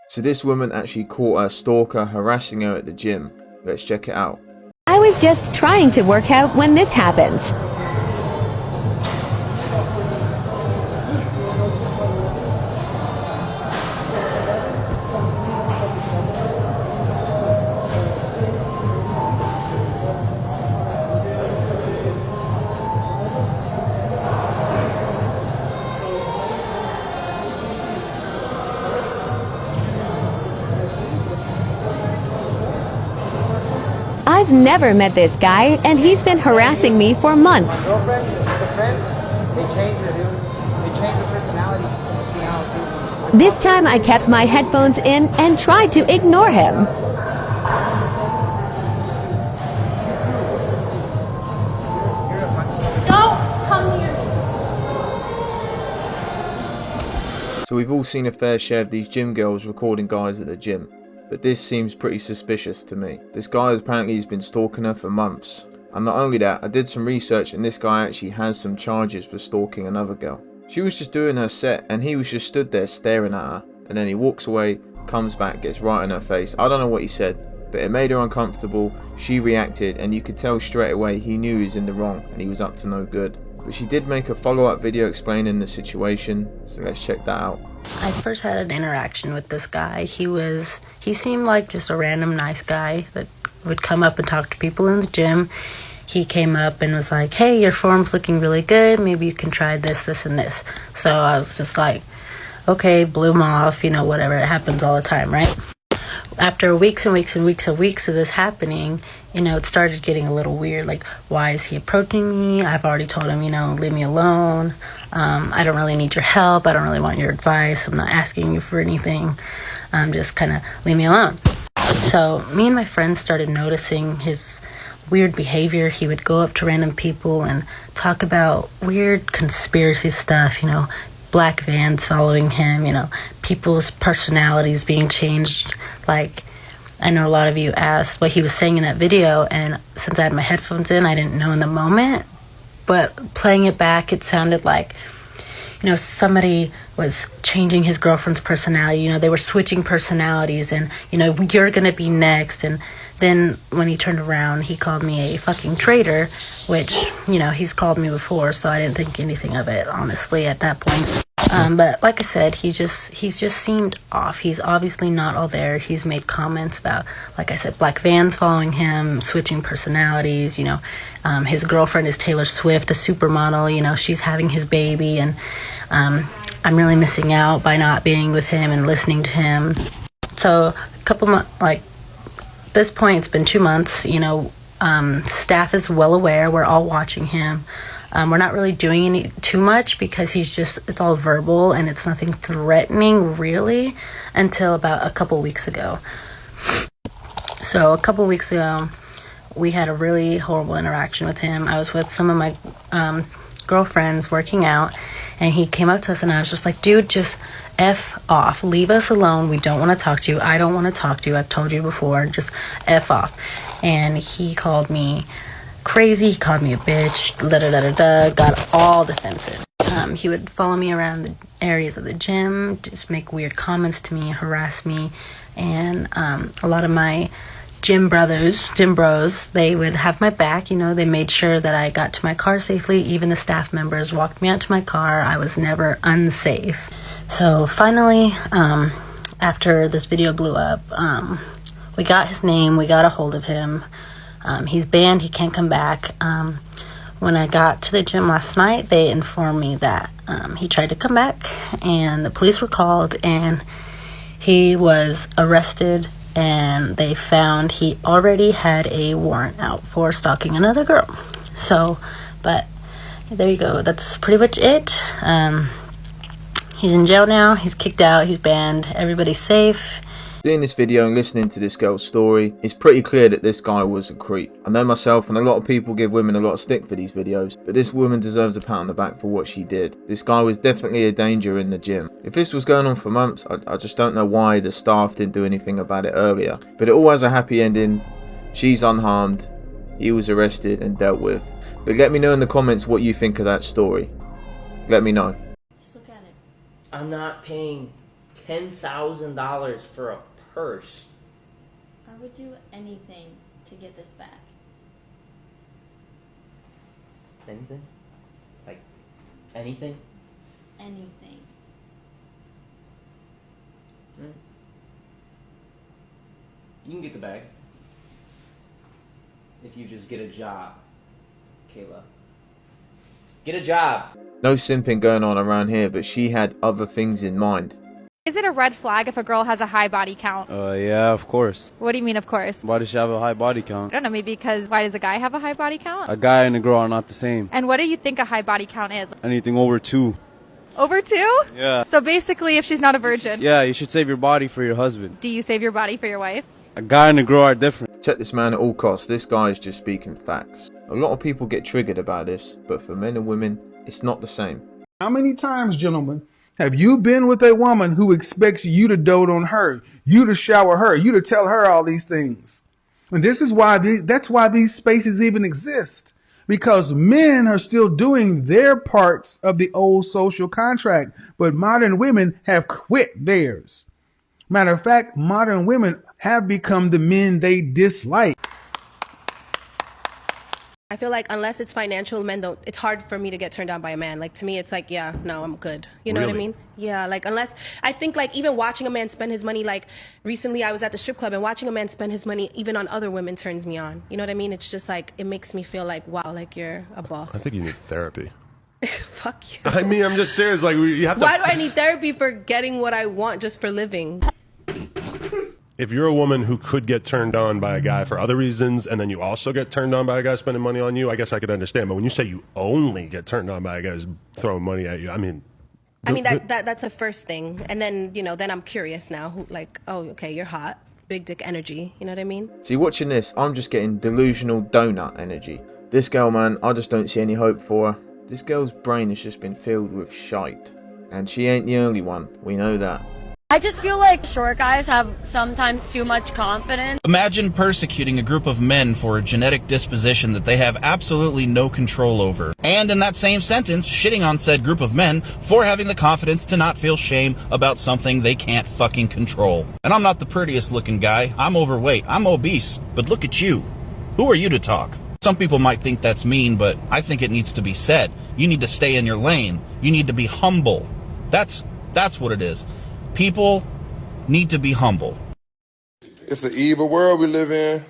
So this woman actually caught her stalker harassing her at the gym. Let's check it out. I was just trying to work out when this happens. I've never met this guy, and he's been harassing me for months. Girlfriend, the friend, they changed her, dude. They changed her personality. This time I kept my headphones in and tried to ignore him. Don't come near me. So we've all seen a fair share of these gym girls recording guys at the gym. But this seems pretty suspicious to me. This guy apparently has been stalking her for months. And not only that, I did some research and this guy actually has some charges for stalking another girl. She was just doing her set and he was just stood there staring at her. And then he walks away, comes back, gets right in her face. I don't know what he said, but it made her uncomfortable. She reacted and you could tell straight away he knew he was in the wrong and he was up to no good. But she did make a follow-up video explaining the situation, so let's check that out. I first had an interaction with this guy. He seemed like just a random nice guy that would come up and talk to people in the gym. He came up and was like, hey, your form's looking really good. Maybe you can try this, this, and this. So I was just like, okay, blew him off, you know, whatever. It happens all the time, right? After weeks and weeks and weeks and weeks of this happening, you know, it started getting a little weird. Like, why is he approaching me? I've already told him, you know, leave me alone. I don't really need your help. I don't really want your advice. I'm not asking you for anything. Just kind of leave me alone. So me and my friends started noticing his weird behavior. He would go up to random people and talk about weird conspiracy stuff, you know, black vans following him, you know, people's personalities being changed. Like, I know a lot of you asked what he was saying in that video, and since I had my headphones in, I didn't know in the moment, but playing it back, it sounded like, you know, somebody was changing his girlfriend's personality. You know, they were switching personalities and, you know, you're gonna be next. And then when he turned around, he called me a fucking traitor, which, you know, he's called me before, so I didn't think anything of it, honestly, at that point. But like I said, he's just seemed off. He's obviously not all there. He's made comments about, like I said, black vans following him, switching personalities, you know. His girlfriend is Taylor Swift, the supermodel, you know, she's having his baby, and I'm really missing out by not being with him and listening to him. So a couple months, like, at this point, it's been 2 months, you know, staff is well aware. We're all watching him. We're not really doing too much because it's all verbal and it's nothing threatening really until about a couple weeks ago. So a couple weeks ago, we had a really horrible interaction with him. I was with some of my girlfriends working out, and he came up to us and I was just like, dude, just F off. Leave us alone. We don't want to talk to you. I don't want to talk to you. I've told you before. Just F off. And he called me crazy. He called me a bitch. Got all defensive. He would follow me around the areas of the gym, just make weird comments to me, harass me, and a lot of my gym bros, they would have my back. You know, they made sure that I got to my car safely. Even the staff members walked me out to my car. I was never unsafe. So finally, after this video blew up, we got his name, we got a hold of him. He's banned, he can't come back. When I got to the gym last night, they informed me that he tried to come back and the police were called and he was arrested, and they found he already had a warrant out for stalking another girl. So, but there you go. That's pretty much it. He's in jail now. He's kicked out. He's banned. Everybody's safe. Doing this video and listening to this girl's story, it's pretty clear that this guy was a creep. I know myself and a lot of people give women a lot of stick for these videos, but this woman deserves a pat on the back for what she did. This guy was definitely a danger in the gym. If this was going on for months, I just don't know why the staff didn't do anything about it earlier. But it all has a happy ending. She's unharmed, he was arrested and dealt with. But let me know in the comments what you think of that story. Let me know. Just look at it. I'm not paying $10,000 for a purse. I would do anything to get this back. Anything? Like, anything? Anything. You can get the bag. If you just get a job, Kayla. Get a job! No simping going on around here, but she had other things in mind. Is it a red flag if a girl has a high body count? Yeah, of course. What do you mean, of course? Why does she have a high body I count? don't know, maybe because why does a guy have a high body count? A guy and a girl are not the same. And what do you think a high body count is? Anything over 2. Over 2? Yeah. So basically, if she's not a virgin, Yeah, you should save your body for your husband. do you save your body for your wife? A guy and a girl are different. Check this man at all costs, this guy is just speaking facts. A lot of people get triggered about this, but for men and women, it's not the same. How many times, gentlemen, have you been with a woman who expects you to dote on her, you to shower her, you to tell her all these things? And this is why that's why these spaces even exist. Because men are still doing their parts of the old social contract, but modern women have quit theirs. Matter of fact, modern women have become the men they dislike. I feel like unless it's financial, men don't, it's hard for me to get turned on by a man. Like, to me, it's like, yeah, no, I'm good. You know what I mean? Yeah, like, unless, I think, like, even watching a man spend his money, like, recently I was at the strip club and watching a man spend his money even on other women turns me on. You know what I mean? It's just like, it makes me feel like, wow, like, you're a boss. I think you need therapy. Fuck you. I mean, I'm just serious. Like, you have to. Why do I need therapy for getting what I want just for living? If you're a woman who could get turned on by a guy for other reasons, and then you also get turned on by a guy spending money on you, I guess I could understand. But when you say you only get turned on by a guy who's throwing money at you, I mean, that's a first thing. And then, you know, then I'm curious now. Who, like, oh, okay, you're hot. Big dick energy. You know what I mean? See, watching this, I'm just getting delusional donut energy. This girl, man, I just don't see any hope for her. This girl's brain has just been filled with shite. And she ain't the only one, we know that. I just feel like short guys have sometimes too much confidence. Imagine persecuting a group of men for a genetic disposition that they have absolutely no control over. And in that same sentence, shitting on said group of men for having the confidence to not feel shame about something they can't fucking control. And I'm not the prettiest looking guy. I'm overweight. I'm obese. But look at you. Who are you to talk? Some people might think that's mean, but I think it needs to be said. You need to stay in your lane. You need to be humble. That's what it is. People need to be humble. It's an evil world we live in.